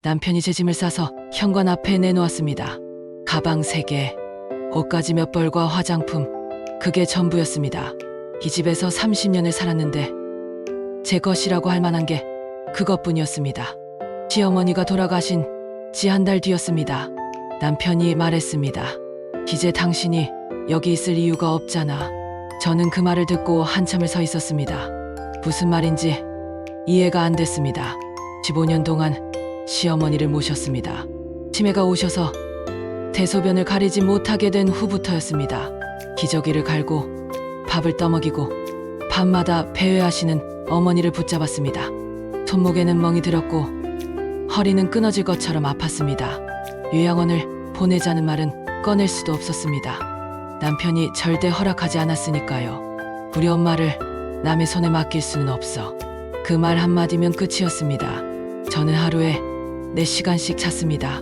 남편이 제 짐을 싸서 현관 앞에 내놓았습니다. 가방 3개, 옷가지 몇 벌과 화장품, 그게 전부였습니다. 이 집에서 30년을 살았는데 제 것이라고 할 만한 게 그것뿐이었습니다. 시어머니가 돌아가신 지 한 달 뒤였습니다. 남편이 말했습니다. 이제 당신이 여기 있을 이유가 없잖아. 저는 그 말을 듣고 한참을 서 있었습니다. 무슨 말인지 이해가 안 됐습니다. 15년 동안 시어머니를 모셨습니다. 치매가 오셔서 대소변을 가리지 못하게 된 후부터였습니다. 기저귀를 갈고 밥을 떠먹이고 밤마다 배회하시는 어머니를 붙잡았습니다. 손목에는 멍이 들었고 허리는 끊어질 것처럼 아팠습니다. 요양원을 보내자는 말은 꺼낼 수도 없었습니다. 남편이 절대 허락하지 않았으니까요. 우리 엄마를 남의 손에 맡길 수는 없어. 그 말 한마디면 끝이었습니다. 저는 하루에 4시간씩 잤습니다.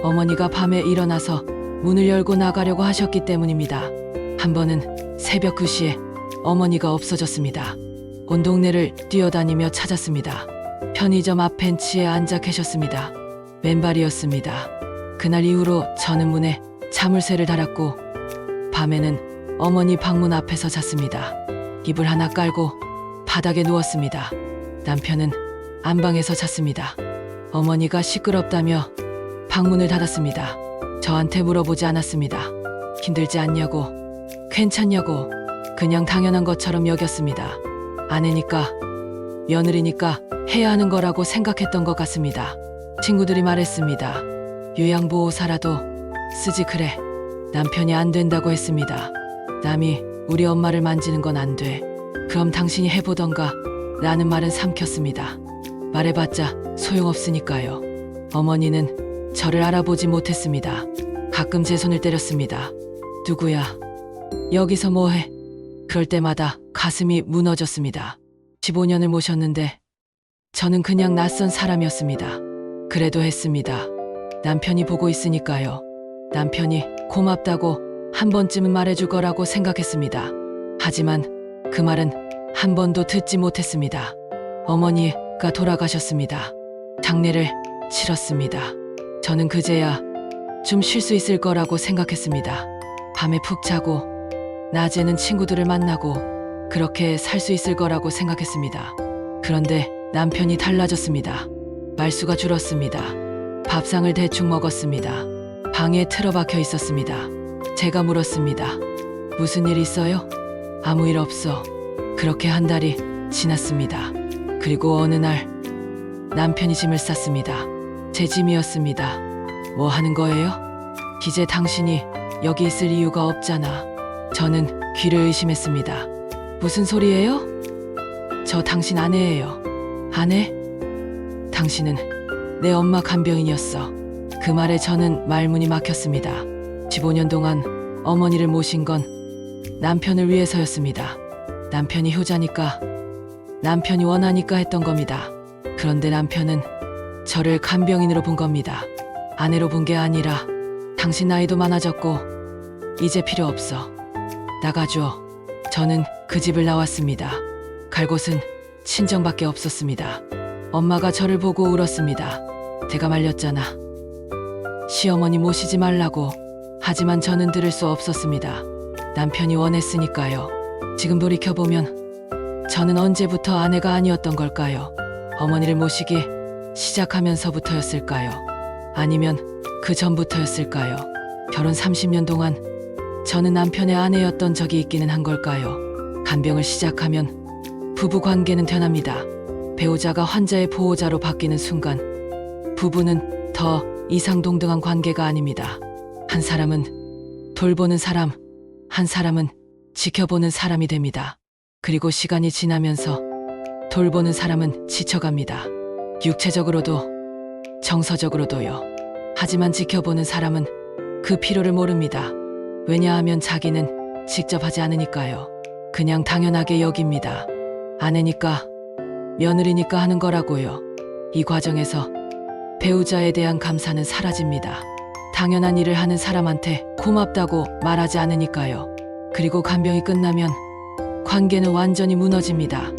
어머니가 밤에 일어나서 문을 열고 나가려고 하셨기 때문입니다. 한 번은 새벽 2시에 어머니가 없어졌습니다. 온 동네를 뛰어다니며 찾았습니다. 편의점 앞 벤치에 앉아 계셨습니다. 맨발이었습니다. 그날 이후로 저는 문에 자물쇠를 달았고 밤에는 어머니 방문 앞에서 잤습니다. 이불 하나 깔고 바닥에 누웠습니다. 남편은 안방에서 잤습니다. 어머니가 시끄럽다며 방문을 닫았습니다. 저한테 물어보지 않았습니다. 힘들지 않냐고, 괜찮냐고, 그냥 당연한 것처럼 여겼습니다. 아내니까, 며느리니까 해야 하는 거라고 생각했던 것 같습니다. 친구들이 말했습니다. 요양보호사라도 쓰지 그래. 남편이 안 된다고 했습니다. 남이 우리 엄마를 만지는 건 안 돼. 그럼 당신이 해보던가 라는 말은 삼켰습니다. 말해봤자 소용없으니까요. 어머니는 저를 알아보지 못했습니다. 가끔 제 손을 때렸습니다. 누구야? 여기서 뭐해? 그럴 때마다 가슴이 무너졌습니다. 15년을 모셨는데 저는 그냥 낯선 사람이었습니다. 그래도 했습니다. 남편이 보고 있으니까요. 남편이 고맙다고 한 번쯤은 말해줄 거라고 생각했습니다. 하지만 그 말은 한 번도 듣지 못했습니다. 어머니가 돌아가셨습니다. 장례를 치렀습니다. 저는 그제야 좀 쉴 수 있을 거라고 생각했습니다. 밤에 푹 자고 낮에는 친구들을 만나고 그렇게 살 수 있을 거라고 생각했습니다. 그런데 남편이 달라졌습니다. 말수가 줄었습니다. 밥상을 대충 먹었습니다. 방에 틀어박혀 있었습니다. 제가 물었습니다. 무슨 일 있어요? 아무 일 없어. 그렇게 한 달이 지났습니다. 그리고 어느 날 남편이 짐을 쌌습니다. 제 짐이었습니다. 뭐 하는 거예요? 이제 당신이 여기 있을 이유가 없잖아. 저는 귀를 의심했습니다. 무슨 소리예요? 저 당신 아내예요. 아내? 당신은 내 엄마 간병인이었어. 그 말에 저는 말문이 막혔습니다. 15년 동안 어머니를 모신 건 남편을 위해서였습니다. 남편이 효자니까, 남편이 원하니까 했던 겁니다. 그런데 남편은 저를 간병인으로 본 겁니다. 아내로 본 게 아니라 당신 나이도 많아졌고 이제 필요 없어. 나가줘. 저는 그 집을 나왔습니다. 갈 곳은 친정밖에 없었습니다. 엄마가 저를 보고 울었습니다. 내가 말렸잖아. 시어머니 모시지 말라고. 하지만 저는 들을 수 없었습니다. 남편이 원했으니까요. 지금 돌이켜보면 저는 언제부터 아내가 아니었던 걸까요? 어머니를 모시기 시작하면서부터였을까요? 아니면 그 전부터였을까요? 결혼 30년 동안 저는 남편의 아내였던 적이 있기는 한 걸까요? 간병을 시작하면 부부 관계는 변합니다. 배우자가 환자의 보호자로 바뀌는 순간 부부는 더 이상 동등한 관계가 아닙니다. 한 사람은 돌보는 사람, 한 사람은 지켜보는 사람이 됩니다. 그리고 시간이 지나면서 돌보는 사람은 지쳐갑니다. 육체적으로도 정서적으로도요. 하지만 지켜보는 사람은 그 필요를 모릅니다. 왜냐하면 자기는 직접 하지 않으니까요. 그냥 당연하게 여깁니다. 아내니까, 며느리니까 하는 거라고요. 이 과정에서 배우자에 대한 감사는 사라집니다. 당연한 일을 하는 사람한테 고맙다고 말하지 않으니까요. 그리고 간병이 끝나면 관계는 완전히 무너집니다.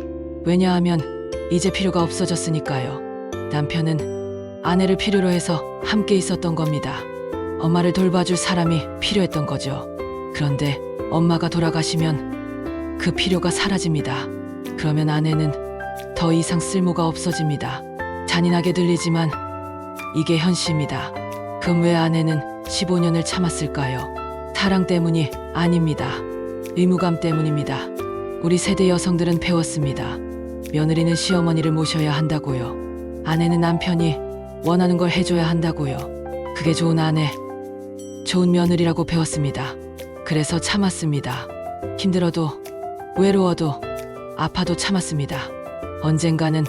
왜냐하면 이제 필요가 없어졌으니까요. 남편은 아내를 필요로 해서 함께 있었던 겁니다. 엄마를 돌봐줄 사람이 필요했던 거죠. 그런데 엄마가 돌아가시면 그 필요가 사라집니다. 그러면 아내는 더 이상 쓸모가 없어집니다. 잔인하게 들리지만 이게 현실입니다. 그럼 왜 아내는 15년을 참았을까요? 사랑 때문이 아닙니다. 의무감 때문입니다. 우리 세대 여성들은 배웠습니다. 며느리는 시어머니를 모셔야 한다고요. 아내는 남편이 원하는 걸 해줘야 한다고요. 그게 좋은 아내, 좋은 며느리라고 배웠습니다. 그래서 참았습니다. 힘들어도, 외로워도, 아파도 참았습니다. 언젠가는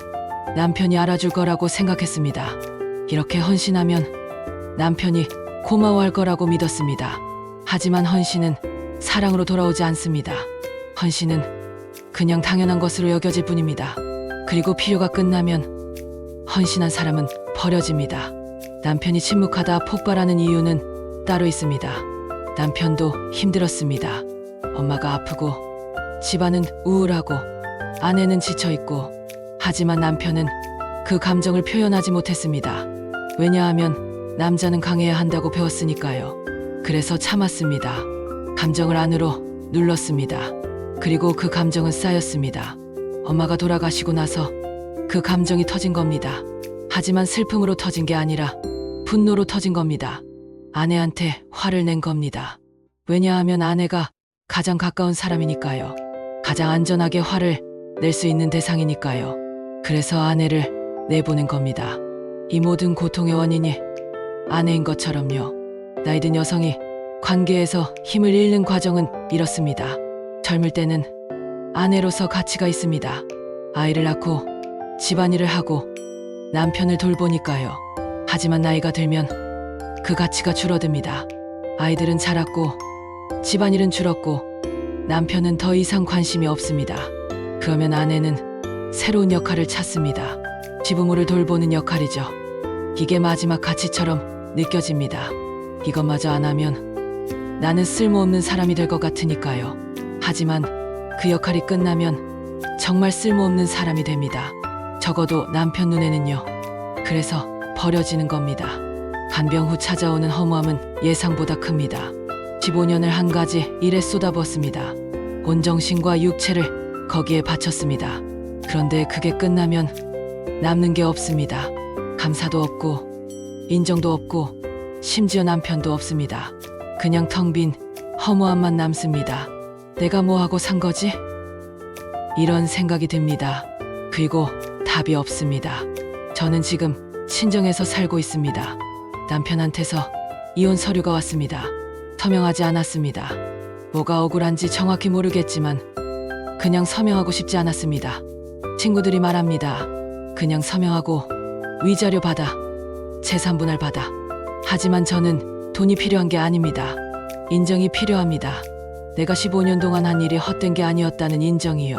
남편이 알아줄 거라고 생각했습니다. 이렇게 헌신하면 남편이 고마워할 거라고 믿었습니다. 하지만 헌신은 사랑으로 돌아오지 않습니다. 헌신은 그냥 당연한 것으로 여겨질 뿐입니다. 그리고 필요가 끝나면 헌신한 사람은 버려집니다. 남편이 침묵하다 폭발하는 이유는 따로 있습니다. 남편도 힘들었습니다. 엄마가 아프고, 집안은 우울하고, 아내는 지쳐있고, 하지만 남편은 그 감정을 표현하지 못했습니다. 왜냐하면 남자는 강해야 한다고 배웠으니까요. 그래서 참았습니다. 감정을 안으로 눌렀습니다. 그리고 그 감정은 쌓였습니다. 엄마가 돌아가시고 나서 그 감정이 터진 겁니다. 하지만 슬픔으로 터진 게 아니라 분노로 터진 겁니다. 아내한테 화를 낸 겁니다. 왜냐하면 아내가 가장 가까운 사람이니까요. 가장 안전하게 화를 낼 수 있는 대상이니까요. 그래서 아내를 내보낸 겁니다. 이 모든 고통의 원인이 아내인 것처럼요. 나이든 여성이 관계에서 힘을 잃는 과정은 이렇습니다. 젊을 때는 아내로서 가치가 있습니다. 아이를 낳고 집안일을 하고 남편을 돌보니까요. 하지만 나이가 들면 그 가치가 줄어듭니다. 아이들은 자랐고 집안일은 줄었고 남편은 더 이상 관심이 없습니다. 그러면 아내는 새로운 역할을 찾습니다. 시부모를 돌보는 역할이죠. 이게 마지막 가치처럼 느껴집니다. 이것마저 안 하면 나는 쓸모없는 사람이 될 것 같으니까요. 하지만 그 역할이 끝나면 정말 쓸모없는 사람이 됩니다. 적어도 남편 눈에는요. 그래서 버려지는 겁니다. 간병 후 찾아오는 허무함은 예상보다 큽니다. 15년을 한 가지 일에 쏟아부었습니다. 온 정신과 육체를 거기에 바쳤습니다. 그런데 그게 끝나면 남는 게 없습니다. 감사도 없고 인정도 없고 심지어 남편도 없습니다. 그냥 텅 빈 허무함만 남습니다. 내가 뭐하고 산 거지? 이런 생각이 듭니다. 그리고 답이 없습니다. 저는 지금 친정에서 살고 있습니다. 남편한테서 이혼 서류가 왔습니다. 서명하지 않았습니다. 뭐가 억울한지 정확히 모르겠지만 그냥 서명하고 싶지 않았습니다. 친구들이 말합니다. 그냥 서명하고 위자료 받아, 재산 분할 받아. 하지만 저는 돈이 필요한 게 아닙니다. 인정이 필요합니다. 내가 15년 동안 한 일이 헛된 게 아니었다는 인정이요.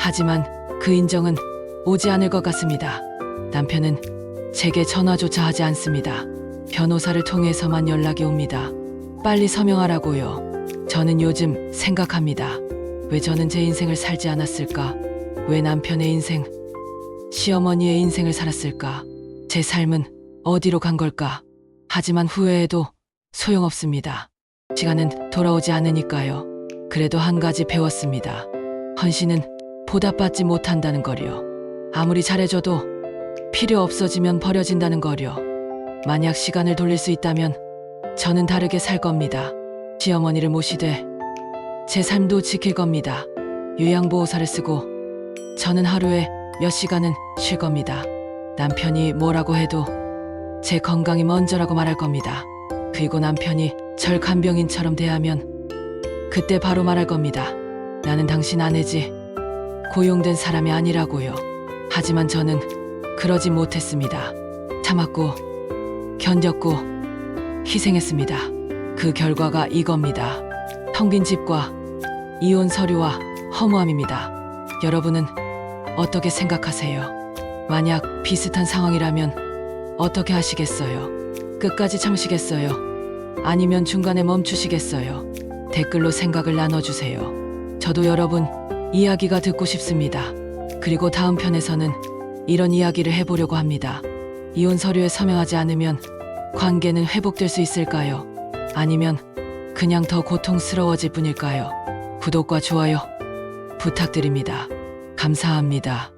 하지만 그 인정은 오지 않을 것 같습니다. 남편은 제게 전화조차 하지 않습니다. 변호사를 통해서만 연락이 옵니다. 빨리 서명하라고요. 저는 요즘 생각합니다. 왜 저는 제 인생을 살지 않았을까? 왜 남편의 인생, 시어머니의 인생을 살았을까? 제 삶은 어디로 간 걸까? 하지만 후회해도 소용없습니다. 시간은 돌아오지 않으니까요. 그래도 한 가지 배웠습니다. 헌신은 보답받지 못한다는 거요. 아무리 잘해줘도 필요 없어지면 버려진다는 거요. 만약 시간을 돌릴 수 있다면 저는 다르게 살 겁니다. 시어머니를 모시되 제 삶도 지킬 겁니다. 요양보호사를 쓰고 저는 하루에 몇 시간은 쉴 겁니다. 남편이 뭐라고 해도 제 건강이 먼저라고 말할 겁니다. 그리고 남편이 절 간병인처럼 대하면 그때 바로 말할 겁니다. 나는 당신 아내지 고용된 사람이 아니라고요. 하지만 저는 그러지 못했습니다. 참았고 견뎠고 희생했습니다. 그 결과가 이겁니다. 텅 빈 집과 이혼 서류와 허무함입니다. 여러분은 어떻게 생각하세요? 만약 비슷한 상황이라면 어떻게 하시겠어요? 끝까지 참으시겠어요? 아니면 중간에 멈추시겠어요? 댓글로 생각을 나눠주세요. 저도 여러분 이야기가 듣고 싶습니다. 그리고 다음 편에서는 이런 이야기를 해보려고 합니다. 이혼 서류에 서명하지 않으면 관계는 회복될 수 있을까요? 아니면 그냥 더 고통스러워질 뿐일까요? 구독과 좋아요 부탁드립니다. 감사합니다.